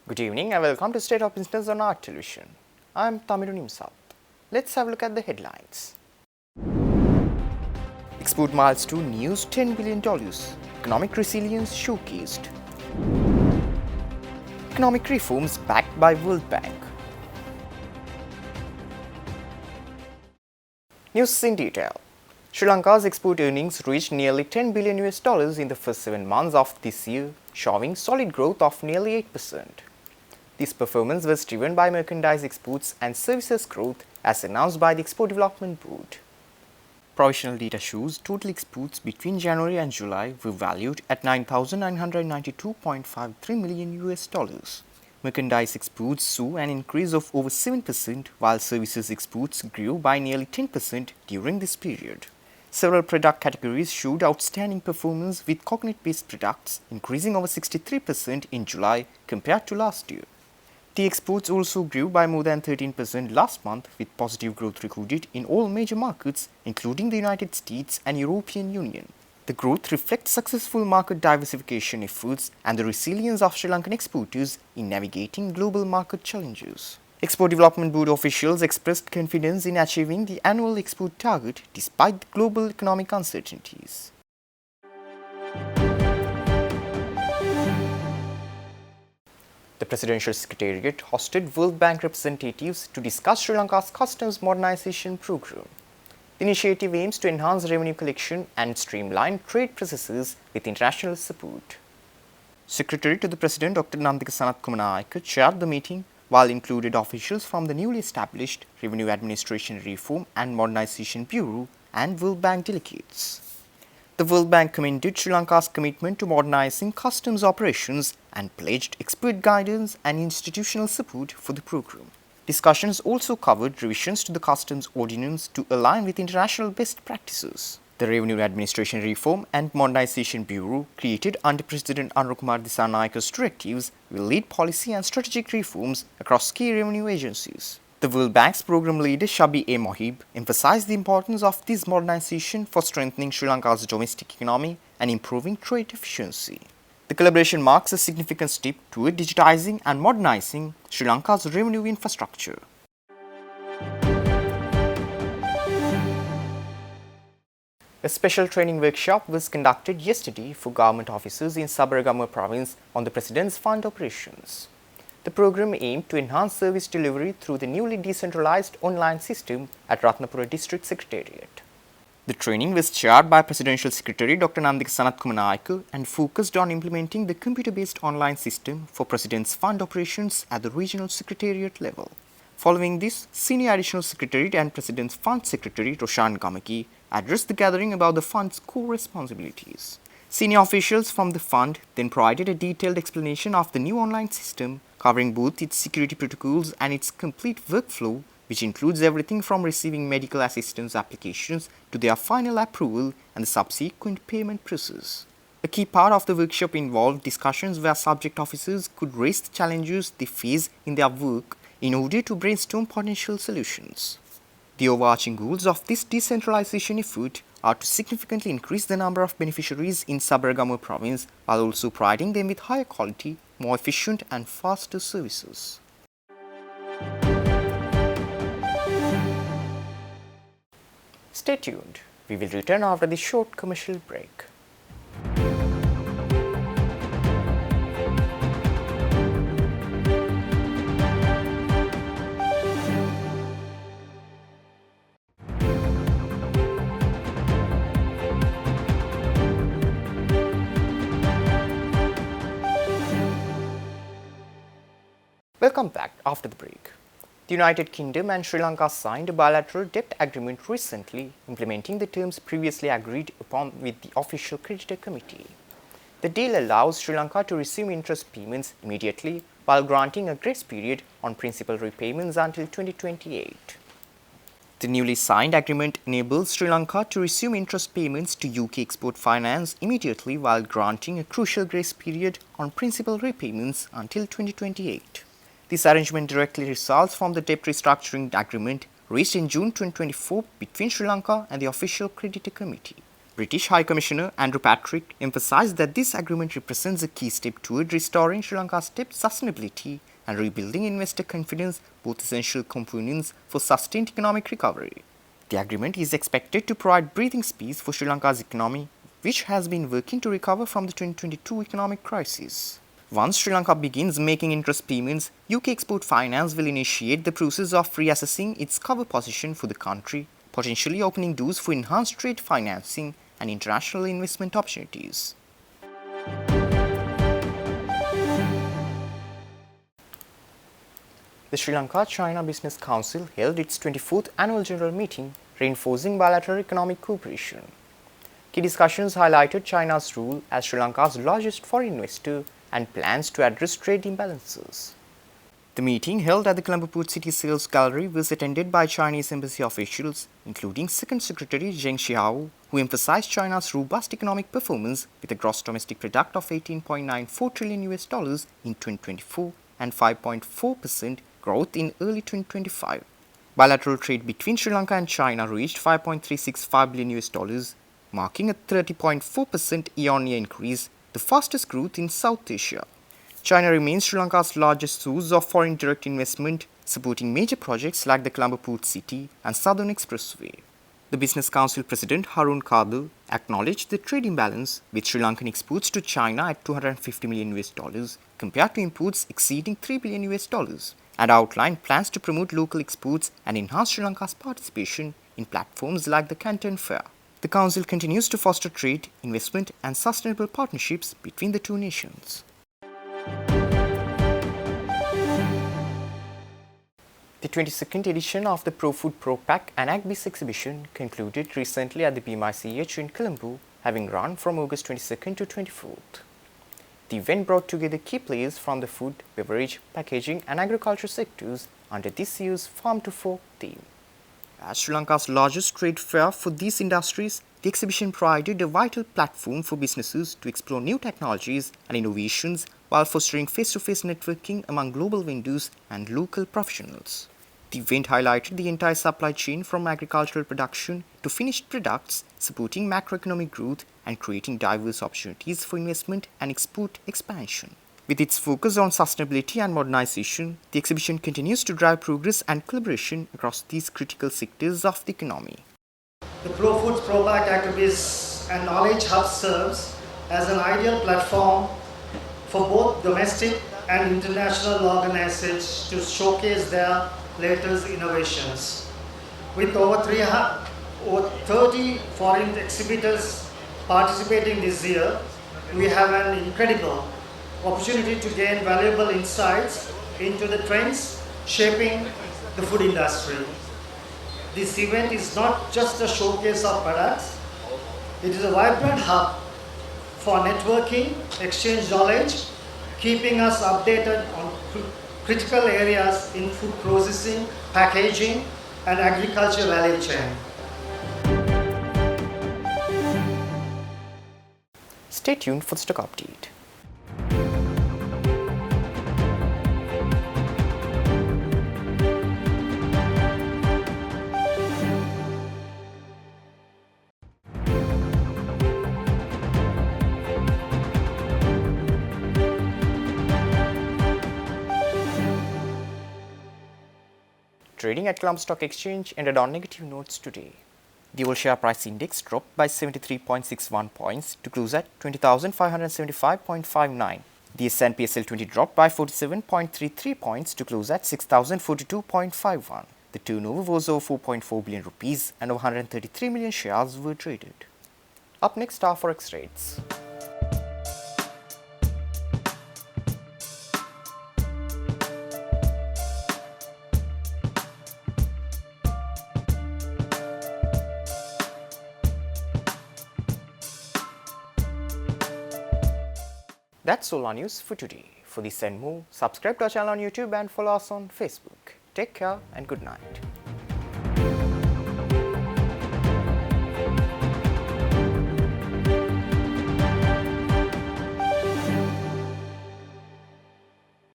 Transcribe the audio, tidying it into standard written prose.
Good evening and welcome to State of Business on Art Television. I am Tamiru Nimsat. Let's have a look at the headlines. Export milestone news $10 billion. Economic resilience showcased. Economic reforms backed by World Bank. News in detail. Sri Lanka's export earnings reached nearly $10 billion in the first 7 months of this year, showing solid growth of nearly 8%. This performance was driven by merchandise exports and services growth as announced by the Export Development Board. Provisional data shows total exports between January and July were valued at $9,992.53 million. Merchandise exports saw an increase of over 7%, while services exports grew by nearly 10% during this period. Several product categories showed outstanding performance, with coconut-based products increasing over 63% in July compared to last year. Tea exports also grew by more than 13% last month, with positive growth recorded in all major markets, including the United States and European Union. The growth reflects successful market diversification efforts and the resilience of Sri Lankan exporters in navigating global market challenges. Export Development Board officials expressed confidence in achieving the annual export target despite the global economic uncertainties. The Presidential Secretariat hosted World Bank representatives to discuss Sri Lanka's customs modernization program. The initiative aims to enhance revenue collection and streamline trade processes with international support. Secretary to the President Dr. Nandika Sanatkumanayake chaired the meeting, while included officials from the newly established Revenue Administration Reform and Modernization Bureau and World Bank delegates. The World Bank commended Sri Lanka's commitment to modernizing customs operations and pledged expert guidance and institutional support for the program. Discussions also covered revisions to the customs ordinance to align with international best practices. The Revenue Administration Reform and Modernization Bureau, created under President Anurukumar Dissanayaka's directives, will lead policy and strategic reforms across key revenue agencies. The World Bank's program leader Shabi A. Mohib emphasized the importance of this modernization for strengthening Sri Lanka's domestic economy and improving trade efficiency. The collaboration marks a significant step toward digitizing and modernizing Sri Lanka's revenue infrastructure. A special training workshop was conducted yesterday for government officers in Sabaragamuwa province on the President's Fund operations. The program aimed to enhance service delivery through the newly decentralized online system at Ratnapura District Secretariat. The training was chaired by Presidential Secretary Dr. Nandika Sanatkumanayake and focused on implementing the computer-based online system for President's Fund operations at the regional secretariat level. Following this, Senior Additional Secretary and President's Fund Secretary Roshan Gamaki addressed the gathering about the Fund's core responsibilities. Senior officials from the Fund then provided a detailed explanation of the new online system, covering both its security protocols and its complete workflow, which includes everything from receiving medical assistance applications to their final approval and the subsequent payment process. A key part of the workshop involved discussions where subject officers could raise the challenges they face in their work in order to brainstorm potential solutions. The overarching goals of this decentralization effort are to significantly increase the number of beneficiaries in Sabaragamuwa province while also providing them with higher quality, more efficient and faster services. Stay tuned. We will return after this short commercial break. Welcome back after the break. The United Kingdom and Sri Lanka signed a bilateral debt agreement recently, implementing the terms previously agreed upon with the Official Creditor Committee. The deal allows Sri Lanka to resume interest payments immediately while granting a grace period on principal repayments until 2028. The newly signed agreement enables Sri Lanka to resume interest payments to UK Export Finance immediately while granting a crucial grace period on principal repayments until 2028. This arrangement directly results from the debt restructuring agreement reached in June 2024 between Sri Lanka and the Official Creditor Committee. British High Commissioner Andrew Patrick emphasized that this agreement represents a key step toward restoring Sri Lanka's debt sustainability and rebuilding investor confidence, both essential components for sustained economic recovery. The agreement is expected to provide breathing space for Sri Lanka's economy, which has been working to recover from the 2022 economic crisis. Once Sri Lanka begins making interest payments, UK Export Finance will initiate the process of reassessing its cover position for the country, potentially opening doors for enhanced trade financing and international investment opportunities. The Sri Lanka-China Business Council held its 24th annual general meeting, reinforcing bilateral economic cooperation. Key discussions highlighted China's role as Sri Lanka's largest foreign investor and plans to address trade imbalances. The meeting, held at the Colombo Port City Sales Gallery, was attended by Chinese embassy officials, including Second Secretary Zheng Xiao, who emphasized China's robust economic performance with a gross domestic product of $18.94 trillion in 2024 and 5.4% growth in early 2025. Bilateral trade between Sri Lanka and China reached $5.365 billion, marking a 30.4% year-on-year increase, the fastest growth in South Asia. China remains Sri Lanka's largest source of foreign direct investment, supporting major projects like the Colombo Port City and Southern Expressway. The Business Council President Harun Kadur acknowledged the trade imbalance, with Sri Lankan exports to China at $250 million compared to imports exceeding $3 billion, and outlined plans to promote local exports and enhance Sri Lanka's participation in platforms like the Canton Fair. The Council continues to foster trade, investment, and sustainable partnerships between the two nations. The 22nd edition of the ProFood ProPack and AgBiz exhibition concluded recently at the BMICH in Colombo, having run from August 22nd to 24th. The event brought together key players from the food, beverage, packaging and agriculture sectors under this year's Farm to Fork theme. As Sri Lanka's largest trade fair for these industries, the exhibition provided a vital platform for businesses to explore new technologies and innovations while fostering face-to-face networking among global vendors and local professionals. The event highlighted the entire supply chain from agricultural production to finished products, supporting macroeconomic growth and creating diverse opportunities for investment and export expansion. With its focus on sustainability and modernization, the exhibition continues to drive progress and collaboration across these critical sectors of the economy. The ProFoods ProPack AgriBiz and Knowledge Hub serves as an ideal platform for both domestic and international organizations to showcase their latest innovations. With over 30 foreign exhibitors participating this year, we have an incredible opportunity to gain valuable insights into the trends shaping the food industry. This event is not just a showcase of products, it is a vibrant hub for networking, exchange knowledge, keeping us updated on critical areas in food processing, packaging, and agriculture value chain. Stay tuned for the stock update. Trading at Colombo Stock Exchange ended on negative notes today. The All Share Price Index dropped by 73.61 points to close at 20,575.59. The S&P SL20 dropped by 47.33 points to close at 6,042.51. The turnover was over 4.4 billion rupees and over 133 million shares were traded. Up next are forex rates. That's all our news for today. For this and more, subscribe to our channel on YouTube and follow us on Facebook. Take care and good night.